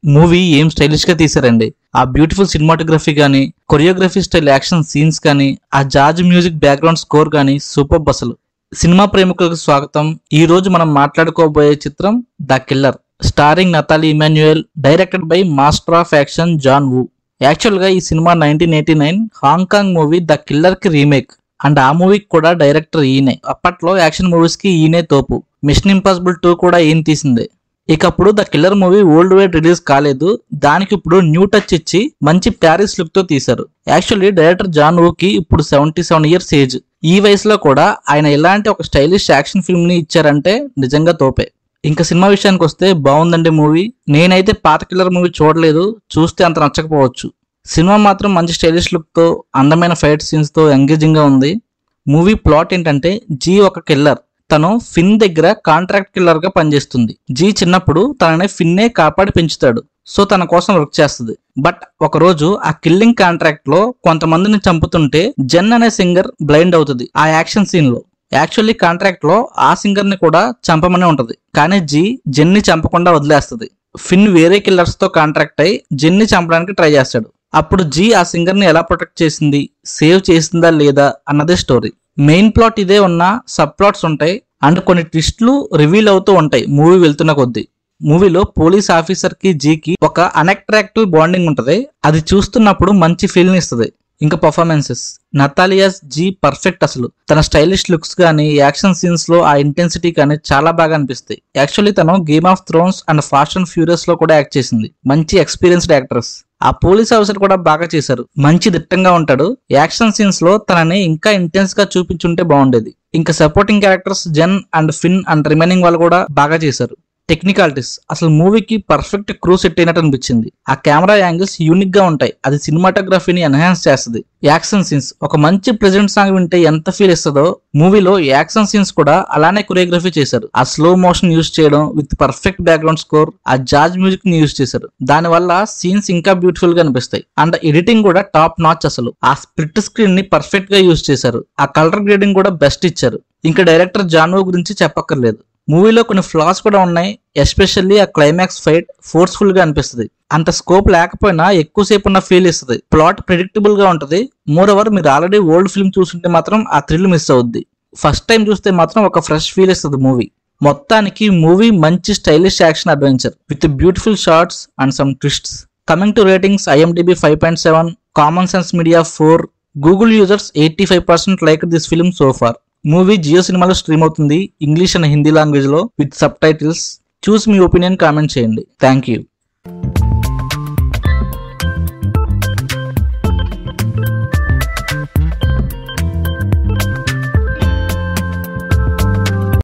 Movie ఏం stylish గా తీసారండి. ఆ బ్యూటిఫుల్ సినిమాటోగ్రఫీ గానీ, కొరియోగ్రఫీ స్టైల్ యాక్షన్ సీన్స్ కానీ, ఆ జాజ్ మ్యూజిక్ బ్యాక్గ్రౌండ్ స్కోర్ గానీ సూపర్ అసలు. సినిమా ప్రేమికులకు స్వాగతం. ఈ రోజు మనం మాట్లాడుకోబోయే చిత్రం the killer, starring Nathalie Emmanuel, directed by master of action John Woo. Actual గా ఈ సినిమా 1989 హాంకాంగ్ మూవీ ద కిల్లర్ కి రీమేక్. అండ్ ఆ మూవీకి కూడా డైరెక్టర్ ఈయనే. అప్పట్లో యాక్షన్ మూవీస్ కి ఈయనే తోపు. మిషన్ ఇంపాసిబుల్ 2 కూడా ఈయన తీసిందే. ఇకప్పుడు the killer movie worldwide release కాలేదు. దానికి ఇప్పుడు న్యూ టచ్ ఇచ్చి మంచి ప్యారిస్ లుక్ తో తీశారు. యాక్చువల్లీ డైరెక్టర్ జాన్ వూ కి ఇప్పుడు 77 ఇయర్స్ ఏజ్. ఈ వయసులో కూడా ఆయన ఇలాంటి ఒక స్టైలిష్ యాక్షన్ ఫిల్మ్ ని ఇచ్చారంటే నిజంగా తోపే. ఇంకా సినిమా విషయానికి వస్తే బాగుందండి మూవీ. నేనైతే పాత కిల్లర్ మూవీ చూడలేదు, చూస్తే అంత నచ్చకపోవచ్చు. సినిమా మాత్రం మంచి స్టైలిష్ లుక్ తో, అందమైన ఫైట్ సీన్స్ తో ఎంగేజింగ్ గా ఉంది. మూవీ ప్లాట్ ఏంటంటే, జీ ఒక కిల్లర్. తను ఫిన్ దగ్గర కాంట్రాక్ట్ కిల్లర్ గా పనిచేస్తుంది. జీ చిన్నప్పుడు తనని ఫిన్నే కాపాడి పెంచుతాడు. సో తన కోసం వర్క్ చేస్తుంది. బట్ ఒక రోజు ఆ కిల్లింగ్ కాంట్రాక్ట్ లో కొంతమందిని చంపుతుంటే జెన్ అనే సింగర్ బ్లైండ్ అవుతుంది ఆ యాక్షన్ సీన్ లో. యాక్చువల్లీ కాంట్రాక్ట్ లో ఆ సింగర్ ని కూడా చంపమనే ఉంటది, కానీ జీ జెన్ ని చంపకుండా వదిలేస్తుంది. ఫిన్ వేరే కిల్లర్స్ తో కాంట్రాక్ట్ అయి జెన్ ని చంపడానికి ట్రై చేస్తాడు. అప్పుడు జీ ఆ సింగర్ ని ఎలా ప్రొటెక్ట్ చేసింది, సేవ్ చేసిందా లేదా అన్నదే స్టోరీ. మెయిన్ ప్లాట్ ఇదే ఉన్న సబ్ ప్లాట్స్ ఉంటాయి అండ్ కొన్ని ట్విస్ట్లు రివీల్ అవుతూ ఉంటాయి మూవీ వెళ్తున్న కొద్దీ. మూవీలో పోలీస్ ఆఫీసర్ కి జీకి ఒక అన్అట్రాక్టివ్ బాండింగ్ ఉంటది. అది చూస్తున్నప్పుడు మంచి ఫీలింగ్ ఇస్తుంది. ఇంకా పర్ఫార్మెన్సెస్, నతాలియాస్ జీ పర్ఫెక్ట్ అసలు. తన స్టైలిష్ లుక్స్ కానీ, యాక్షన్ సీన్స్ లో ఆ ఇంటెన్సిటీ కానీ చాలా బాగా అనిపిస్తాయి. యాక్చువల్లీ తను game of Thrones and fast and furious లో కూడా యాక్ట్ చేసింది. మంచి ఎక్స్పీరియన్స్డ్ యాక్ట్రెస్. ఆ పోలీస్ ఆఫీసర్ కూడా బాగా చేశారు, మంచి దిట్టంగా ఉంటాడు. యాక్షన్ సీన్స్ లో తనని ఇంకా ఇంటెన్స్ గా చూపించుంటే బాగుండేది. ఇంకా supporting characters Jen and Finn and remaining వాళ్ళు కూడా బాగా చేశారు. టెక్నికాలిటీస్, అసలు మూవీకి పర్ఫెక్ట్ క్రూ సెట్ అయినట్టు అనిపించింది. ఆ కెమెరా యాంగిల్స్ యూనిక్ గా ఉంటాయి, అది సినిమాటోగ్రఫీని ఎన్హాన్స్ చేస్తుంది. యాక్షన్ సీన్స్, ఒక మంచి ప్రెజెంట్ సాంగ్ వింటే ఎంత ఫీల్ ఇస్తుందో, మూవీలో యాక్షన్ సీన్స్ కూడా అలానే కొరియోగ్రఫీ చేశారు. ఆ స్లో మోషన్ యూజ్ చేయడం విత్ పర్ఫెక్ట్ బ్యాక్గ్రౌండ్ స్కోర్, ఆ జాజ్ మ్యూజిక్ ని యూజ్ చేశారు. దాని వల్ల సీన్స్ ఇంకా బ్యూటిఫుల్ గా అనిపిస్తాయి. అండ్ ఎడిటింగ్ కూడా టాప్ నాచ్ అసలు. ఆ స్ప్లిట్ స్క్రీన్ ని పర్ఫెక్ట్ గా యూజ్ చేశారు. ఆ కలర్ గ్రేడింగ్ కూడా బెస్ట్ ఇచ్చారు. ఇంకా డైరెక్టర్ జాన్ వూ గురించి చెప్పక్కర్లేదు. మూవీలో కొన్ని ఫ్లాస్ కూడా ఉన్నాయి. ఎస్పెషల్లీ ఆ క్లైమాక్స్ ఫైట్ ఫోర్స్ఫుల్ గా అనిపిస్తుంది. అంత స్కోప్ లేకపోయినా ఎక్కువసేపు ఉన్న ఫీల్ ఇస్తుంది. ప్లాట్ ప్రిడిక్టబుల్ గా ఉంటుంది. మోర్ ఓవర్ మీరు ఆల్రెడీ ఓల్డ్ ఫిల్మ్ చూస్తుంటే మాత్రం ఆ థ్రిల్ మిస్ అవుద్ది. ఫస్ట్ టైం చూస్తే మాత్రం ఒక ఫ్రెష్ ఫీల్ ఇస్తుంది మూవీ. మొత్తానికి మూవీ మంచి stylish action adventure with beautiful shots and some twists. Coming to ratings, IMDb 5.7, common sense media 4, Google users 85% like this film so far. Movie Jio సినిమాలో stream అవుతుంది, English and Hindi language లో with subtitles. చూసి మీ opinion comment చేయండి. Thank you.